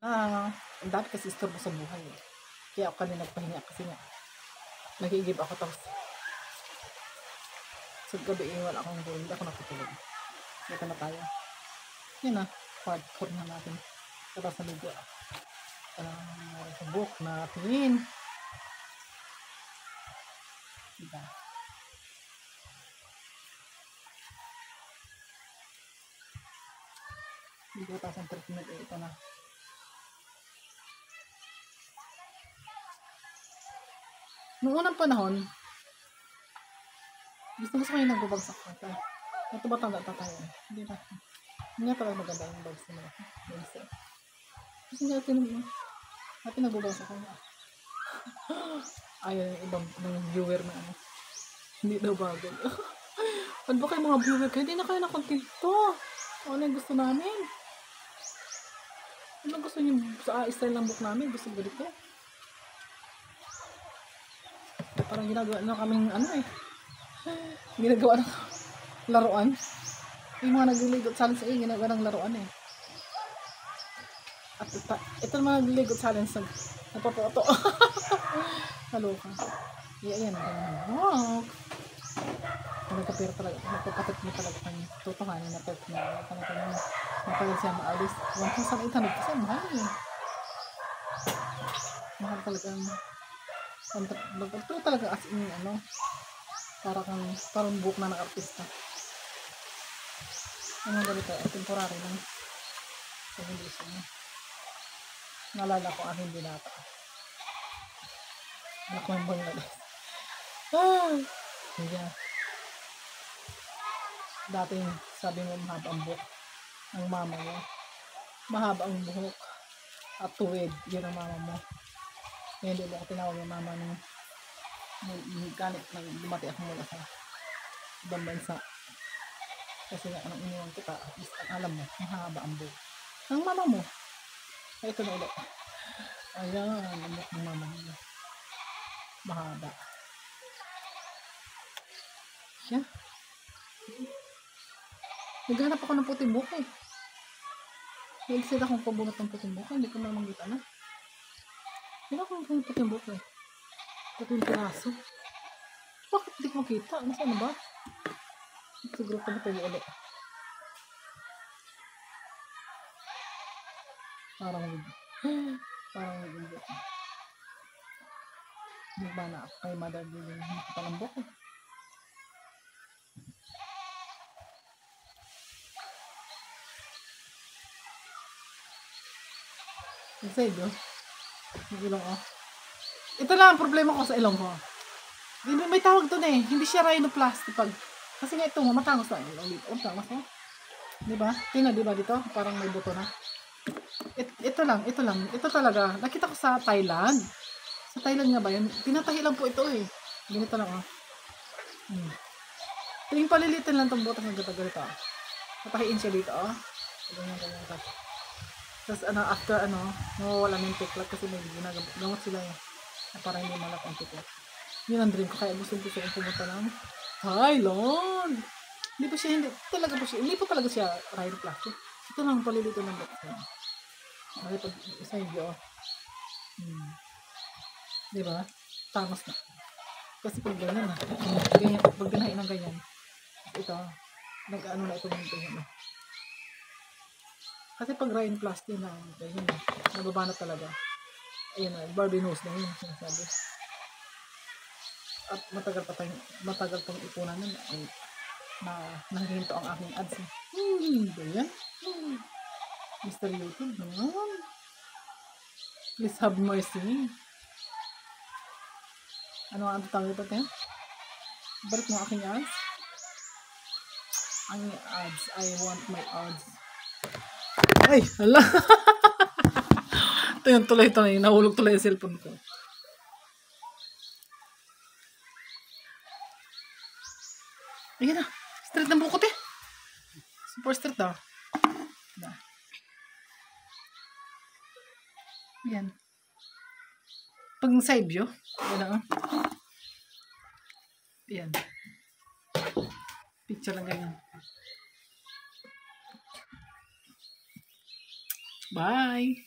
Ang dami kasi istorbo sa buhay eh. Kaya ako kanina nagpahinga kasi nga nag-i-give ako tapos sa gabi wala akong buhay, hindi ako nakatulog. Ito na tayo. Yan na, part 4 na natin. Tapos sa video. Sa book natin. Diba? Video tapos ang treatment eh, ito na. Noong unang panahon, gusto ko yung nagbabagsak ka. Ito ba tanda tayo? Hindi na. Hindi na talaga maganda yung bags nila. Kasi nga natin nagbabagsak ka. Ayaw yung ibang viewer na ano. Hindi daw bagay. Ano ba kayo mga viewer? Kaya hindi na kayo nakontento. Ano yung gusto namin? Ano gusto nyo sa style ng book namin? Gusto ba dito? Parang ginagawa na kaming ano eh. Ginagawa ng laruan. Yung mga nagliligot challenge sa ginagawa ng laruan eh. At ito naman nagliligot challenge sa napapoto. Naloka. Yan. Wow. Nagkapira talaga. Nagpapatit mo talaga kanya. Tutuhanin na pet na. Matagal siya maalis. 1,800 kasi mahal eh. Mahal talaga. Ito talaga as in ano. Parang book na ng-artista. Ano ganito? Temporary lang. Sa hindi siya. Nalala ko ang hindi nata. Anak ko yung Bangladesh. Yeah. Dating sabi mo mahaba ang buhok ng mama mo. Mahaba ang buhok at tuwid. Yun ang mama mo. Ngayon hindi mo ako tinawag yung mama nung galit na dumati ako mula sa ibang bansa. Kasi nga anong iniwan kita, alam mo, mahaba ang buhok ng mama mo. Ito na ulit. Ayan, ang buhok ng mama mo. Mahaba. Yeah. Naghanap ako ng puting buhok eh. Nag-exit akong pabunot ng puting buhok. Hindi ko na manggita na. Hindi ako ng puting buhok eh. Puting piraso. Bakit hindi ko makita? Nasaan na ba? Siguro ko na tayo ulit. Parang hindi. Hindi ba na ako kay mother din palang buhok eh. Sa iyo, yung ilong ko. Ito lang ang problema ko sa ilong ko. May tawag doon eh. Hindi siya rhinoplasty pag. Kasi nga ito, matangos na ilong dito. Matangos na. Diba? Tingnan, diba dito? Parang may buto na. Ito lang. Ito talaga. Nakita ko sa Thailand. Sa Thailand nga ba yun? Tinatahi lang po ito eh. Ganito lang oh. Tingin palilitin lang itong butas ng ganito. Natahiin siya dito oh. Ganyan. Tapos after mawawala ng tiklat kasi may ginagamot sila eh. Na para hindi malak ang tiklat. Yun ang dream ko. Kaya gusto ko pumunta ng Thailand. Hindi pa talaga siya rhinoplasty. Ito lang palilito ng butas niya. Okay, pag isa yung video. Diba? Tangos na. Kasi pag ganyan na. Pag ganahin ng ganyan. Ito. Nag-ano na itong ganyan. Kasi pag rhinoplasty na ganyan. Nababa na talaga. Ayun na. Barbie nose na yun. Sinasabi. At matagal pang ipunan na nanghihinto ang aking ads. Ganyan. Mr. YouTube naman. Please have mercy. Ano ang tawag ito kaya? Balik mo aking ads. Ang ads. I want my ads. Ay! Hala! Ito yung tuloy. Nahulog tuloy yung cellphone ko. Ayan na. Straight ng bukot eh. Super straight daw. Ayan. Pag side view. Ayan. Ayan. Picture lang ganyan. Bye!